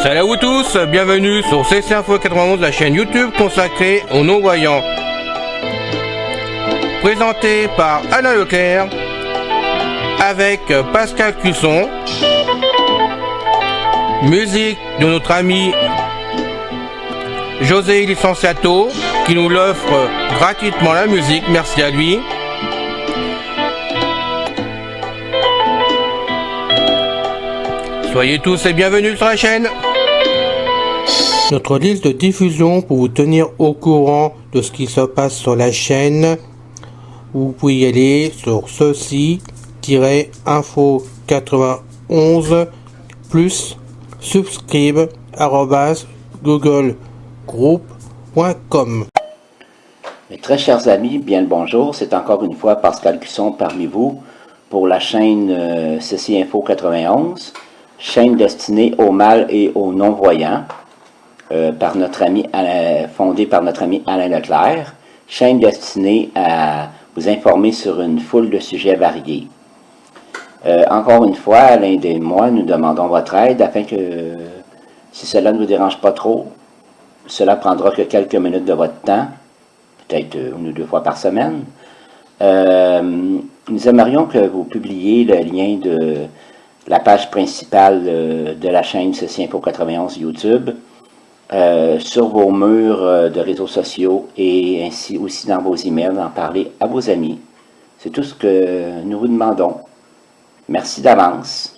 Salut à vous tous, bienvenue sur CC Info 91, la chaîne YouTube consacrée aux non-voyants. Présenté par Alain Leclerc, avec Pascal Cusson. Musique de notre ami José Licenciato, qui nous l'offre gratuitement la musique, merci à lui. Soyez tous et bienvenus sur la chaîne. Notre liste de diffusion pour vous tenir au courant de ce qui se passe sur la chaîne. Vous pouvez y aller sur ceci-info91 plus subscribe@googlegroup.com. Mes très chers amis, bien le bonjour. C'est encore une fois Pascal Cusson parmi vous pour la chaîne Ceci Info 91, chaîne destinée aux mâles et aux non-voyants, fondée par notre ami Alain Leclerc, chaîne destinée à vous informer sur une foule de sujets variés. Encore une fois, Alain et moi, nous demandons votre aide afin que, si cela ne vous dérange pas trop, cela prendra que quelques minutes de votre temps, peut-être une ou deux fois par semaine. Nous aimerions que vous publiez le lien de la page principale de la chaîne Ceci Info 91 YouTube sur vos murs de réseaux sociaux et ainsi aussi dans vos emails, d'en parler à vos amis. C'est tout ce que nous vous demandons. Merci d'avance.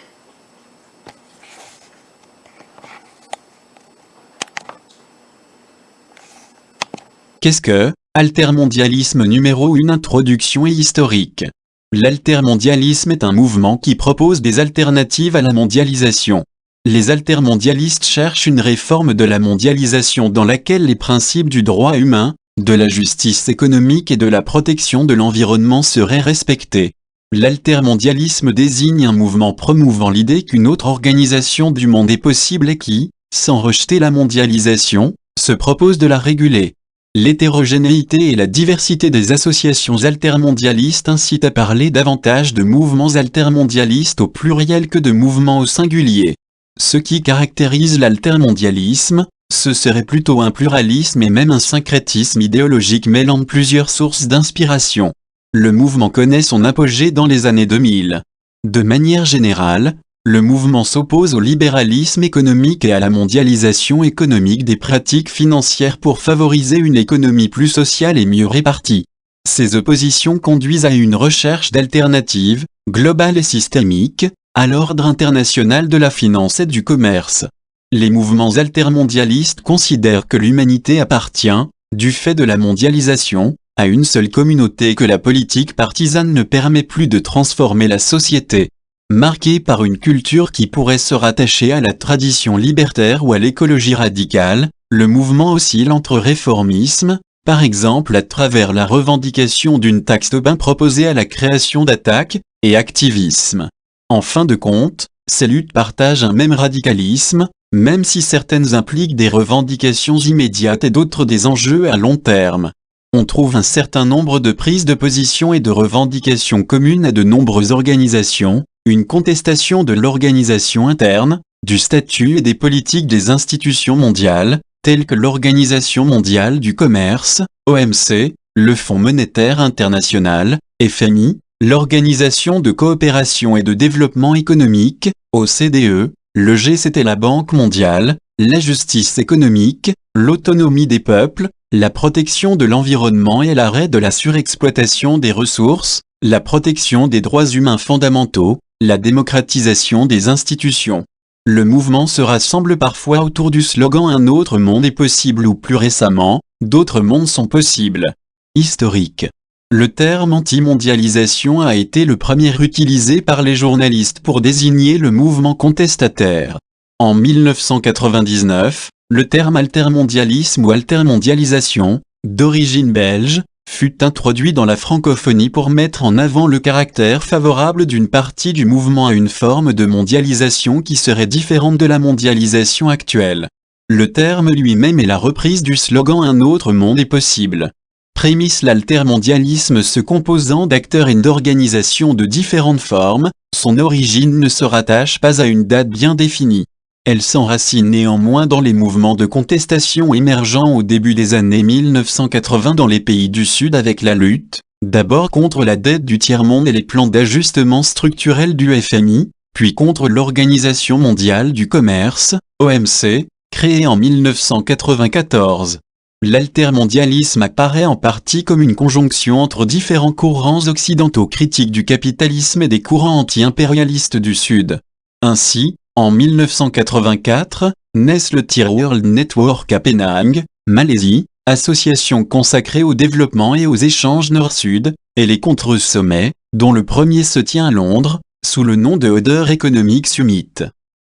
Qu'est-ce que altermondialisme numéro 1 introduction et historique. L'altermondialisme est un mouvement qui propose des alternatives à la mondialisation. Les altermondialistes cherchent une réforme de la mondialisation dans laquelle les principes du droit humain, de la justice économique et de la protection de l'environnement seraient respectés. L'altermondialisme désigne un mouvement promouvant l'idée qu'une autre organisation du monde est possible et qui, sans rejeter la mondialisation, se propose de la réguler. L'hétérogénéité et la diversité des associations altermondialistes incitent à parler davantage de mouvements altermondialistes au pluriel que de mouvements au singulier. Ce qui caractérise l'altermondialisme, ce serait plutôt un pluralisme et même un syncrétisme idéologique mêlant plusieurs sources d'inspiration. Le mouvement connaît son apogée dans les années 2000. De manière générale, le mouvement s'oppose au libéralisme économique et à la mondialisation économique des pratiques financières pour favoriser une économie plus sociale et mieux répartie. Ces oppositions conduisent à une recherche d'alternatives, globales et systémiques, à l'ordre international de la finance et du commerce. Les mouvements altermondialistes considèrent que l'humanité appartient, du fait de la mondialisation, à une seule communauté et que la politique partisane ne permet plus de transformer la société. Marquée par une culture qui pourrait se rattacher à la tradition libertaire ou à l'écologie radicale, le mouvement oscille entre réformisme, par exemple à travers la revendication d'une taxe Tobin proposée à la création d'attaques, et activisme. En fin de compte, ces luttes partagent un même radicalisme, même si certaines impliquent des revendications immédiates et d'autres des enjeux à long terme. On trouve un certain nombre de prises de position et de revendications communes à de nombreuses organisations, une contestation de l'organisation interne, du statut et des politiques des institutions mondiales, telles que l'Organisation mondiale du commerce, OMC, le Fonds monétaire international, FMI, l'Organisation de coopération et de développement économique, OCDE, le G7 et la Banque mondiale, la justice économique, l'autonomie des peuples, la protection de l'environnement et l'arrêt de la surexploitation des ressources, la protection des droits humains fondamentaux, la démocratisation des institutions. Le mouvement se rassemble parfois autour du slogan « Un autre monde est possible » ou plus récemment « D'autres mondes sont possibles ». Historique. Le terme anti-mondialisation a été le premier utilisé par les journalistes pour désigner le mouvement contestataire. En 1999, le terme altermondialisme ou altermondialisation, d'origine belge, fut introduit dans la francophonie pour mettre en avant le caractère favorable d'une partie du mouvement à une forme de mondialisation qui serait différente de la mondialisation actuelle. Le terme lui-même est la reprise du slogan « Un autre monde est possible ». Prémisse l'altermondialisme se composant d'acteurs et d'organisations de différentes formes, son origine ne se rattache pas à une date bien définie. Elle s'enracine néanmoins dans les mouvements de contestation émergents au début des années 1980 dans les pays du Sud avec la lutte, d'abord contre la dette du tiers-monde et les plans d'ajustement structurel du FMI, puis contre l'Organisation mondiale du commerce, OMC, créée en 1994. L'altermondialisme apparaît en partie comme une conjonction entre différents courants occidentaux critiques du capitalisme et des courants anti-impérialistes du Sud. Ainsi, en 1984, naissent le Tier World Network à Penang, Malaisie, association consacrée au développement et aux échanges Nord-Sud, et les contre-sommets, dont le premier se tient à Londres, sous le nom de Oder Economic Summit.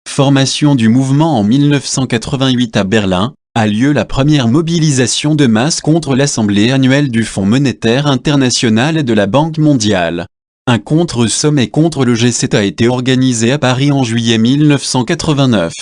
Formation du mouvement en 1988 à Berlin, a lieu la première mobilisation de masse contre l'Assemblée annuelle du Fonds monétaire international et de la Banque mondiale. Un contre-sommet contre le G7 a été organisé à Paris en juillet 1989.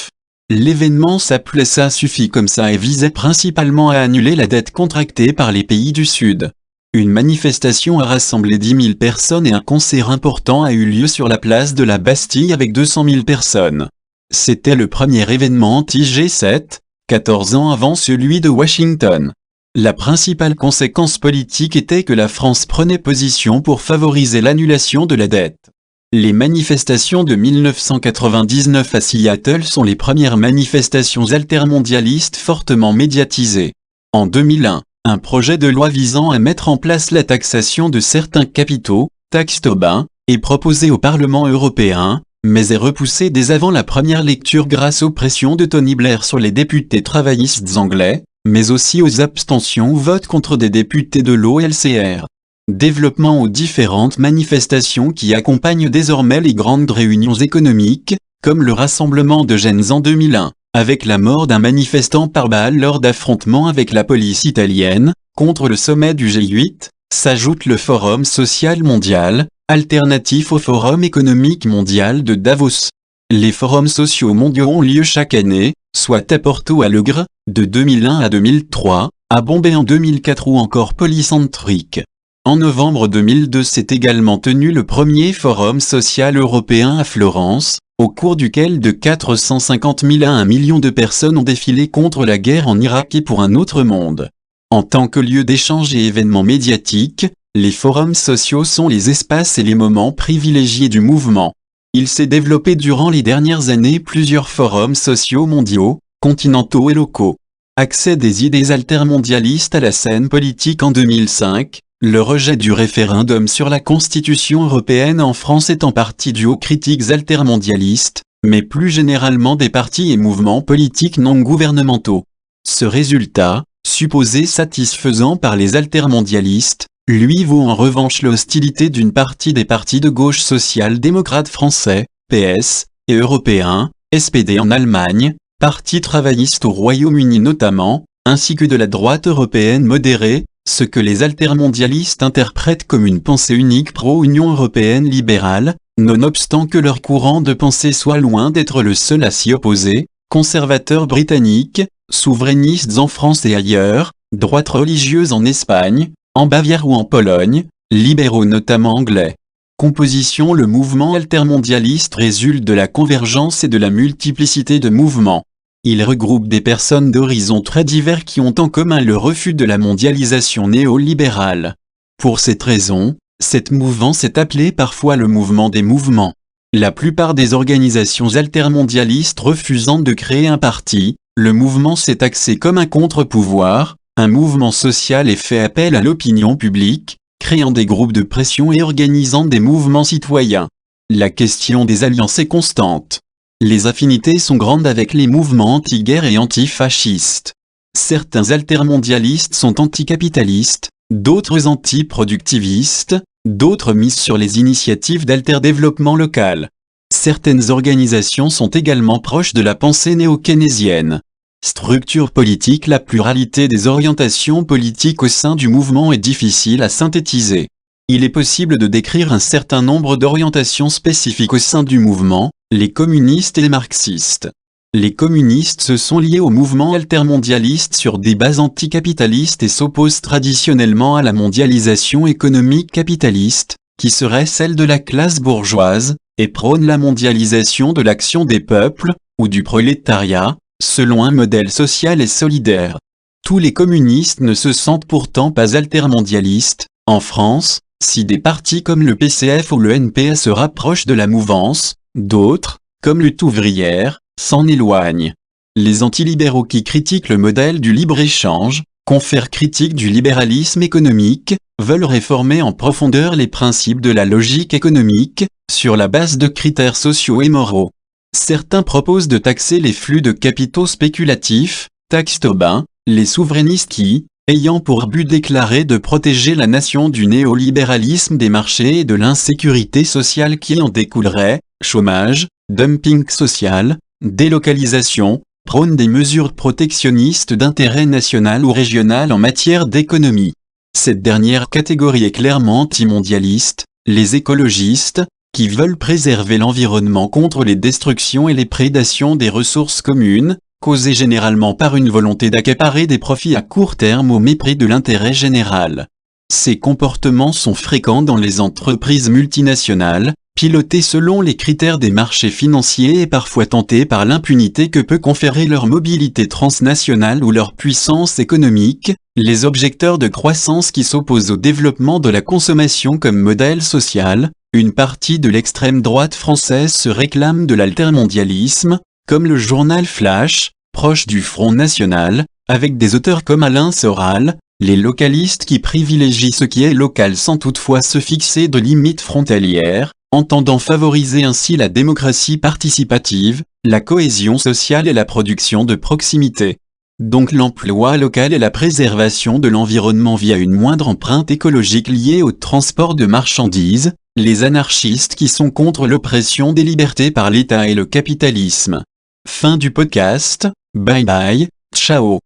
L'événement s'appelait Ça suffit comme ça et visait principalement à annuler la dette contractée par les pays du Sud. Une manifestation a rassemblé 10 000 personnes et un concert important a eu lieu sur la place de la Bastille avec 200 000 personnes. C'était le premier événement anti-G7, 14 ans avant celui de Washington. La principale conséquence politique était que la France prenait position pour favoriser l'annulation de la dette. Les manifestations de 1999 à Seattle sont les premières manifestations altermondialistes fortement médiatisées. En 2001, un projet de loi visant à mettre en place la taxation de certains capitaux, taxe Tobin, est proposé au Parlement européen, mais est repoussé dès avant la première lecture grâce aux pressions de Tony Blair sur les députés travaillistes anglais, mais aussi aux abstentions ou votes contre des députés de l'OLCR. Développement aux différentes manifestations qui accompagnent désormais les grandes réunions économiques, comme le rassemblement de Gênes en 2001, avec la mort d'un manifestant par balle lors d'affrontements avec la police italienne, contre le sommet du G8, s'ajoute le Forum social mondial, alternatif au Forum économique mondial de Davos. Les forums sociaux mondiaux ont lieu chaque année, soit à Porto à Alegre, de 2001 à 2003, à Bombay en 2004 ou encore Polycentrique. En novembre 2002 s'est également tenu le premier Forum social européen à Florence, au cours duquel de 450 000 à 1 million de personnes ont défilé contre la guerre en Irak et pour un autre monde. En tant que lieu d'échange et événements médiatiques, les forums sociaux sont les espaces et les moments privilégiés du mouvement. Il s'est développé durant les dernières années plusieurs forums sociaux mondiaux, continentaux et locaux. Accès des idées altermondialistes à la scène politique en 2005, le rejet du référendum sur la Constitution européenne en France est en partie dû aux critiques altermondialistes, mais plus généralement des partis et mouvements politiques non gouvernementaux. Ce résultat, supposé satisfaisant par les altermondialistes, lui vaut en revanche l'hostilité d'une partie des partis de gauche social-démocrates français, PS, et européens, SPD en Allemagne, Parti travailliste au Royaume-Uni notamment, ainsi que de la droite européenne modérée, ce que les altermondialistes interprètent comme une pensée unique pro-Union européenne libérale, nonobstant que leur courant de pensée soit loin d'être le seul à s'y opposer, conservateurs britanniques, souverainistes en France et ailleurs, droite religieuse en Espagne, en Bavière ou en Pologne, libéraux notamment anglais. Composition. Le mouvement altermondialiste résulte de la convergence et de la multiplicité de mouvements. Il regroupe des personnes d'horizons très divers qui ont en commun le refus de la mondialisation néolibérale. Pour cette raison, cette mouvance est appelée parfois le mouvement des mouvements. La plupart des organisations altermondialistes refusant de créer un parti, le mouvement s'est axé comme un contre-pouvoir, un mouvement social et fait appel à l'opinion publique, créant des groupes de pression et organisant des mouvements citoyens. La question des alliances est constante. Les affinités sont grandes avec les mouvements anti-guerre et antifascistes. Certains altermondialistes sont anticapitalistes, d'autres antiproductivistes, d'autres misent sur les initiatives d'alterdéveloppement local. Certaines organisations sont également proches de la pensée néo-keynésienne. Structure politique. La pluralité des orientations politiques au sein du mouvement est difficile à synthétiser. Il est possible de décrire un certain nombre d'orientations spécifiques au sein du mouvement, les communistes et les marxistes. Les communistes se sont liés au mouvement altermondialiste sur des bases anticapitalistes et s'opposent traditionnellement à la mondialisation économique capitaliste, qui serait celle de la classe bourgeoise, et prône la mondialisation de l'action des peuples, ou du prolétariat, selon un modèle social et solidaire. Tous les communistes ne se sentent pourtant pas altermondialistes. En France, si des partis comme le PCF ou le NPA se rapprochent de la mouvance, d'autres, comme Lutte ouvrière, s'en éloignent. Les antilibéraux qui critiquent le modèle du libre-échange, confèrent critiques du libéralisme économique, veulent réformer en profondeur les principes de la logique économique, sur la base de critères sociaux et moraux. Certains proposent de taxer les flux de capitaux spéculatifs, taxe Tobin, les souverainistes qui, ayant pour but déclaré de protéger la nation du néolibéralisme des marchés et de l'insécurité sociale qui en découlerait, chômage, dumping social, délocalisation, prônent des mesures protectionnistes d'intérêt national ou régional en matière d'économie. Cette dernière catégorie est clairement antimondialiste. Les écologistes, qui veulent préserver l'environnement contre les destructions et les prédations des ressources communes, causées généralement par une volonté d'accaparer des profits à court terme au mépris de l'intérêt général. Ces comportements sont fréquents dans les entreprises multinationales, pilotées selon les critères des marchés financiers et parfois tentées par l'impunité que peut conférer leur mobilité transnationale ou leur puissance économique, les objecteurs de croissance qui s'opposent au développement de la consommation comme modèle social. Une partie de l'extrême droite française se réclame de l'altermondialisme, comme le journal Flash, proche du Front National, avec des auteurs comme Alain Soral, les localistes qui privilégient ce qui est local sans toutefois se fixer de limites frontalières, entendant favoriser ainsi la démocratie participative, la cohésion sociale et la production de proximité. Donc l'emploi local et la préservation de l'environnement via une moindre empreinte écologique liée au transport de marchandises, les anarchistes qui sont contre l'oppression des libertés par l'État et le capitalisme. Fin du podcast, bye bye, ciao.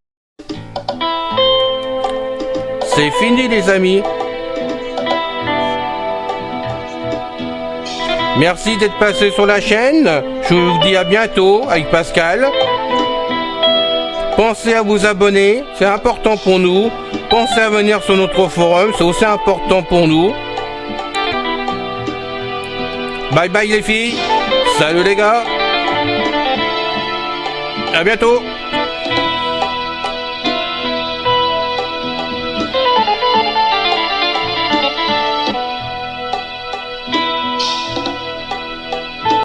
C'est fini les amis. Merci d'être passé sur la chaîne. Je vous dis à bientôt avec Pascal. Pensez à vous abonner, c'est important pour nous. Pensez à venir sur notre forum, c'est aussi important pour nous. Bye bye les filles. Salut les gars. À bientôt.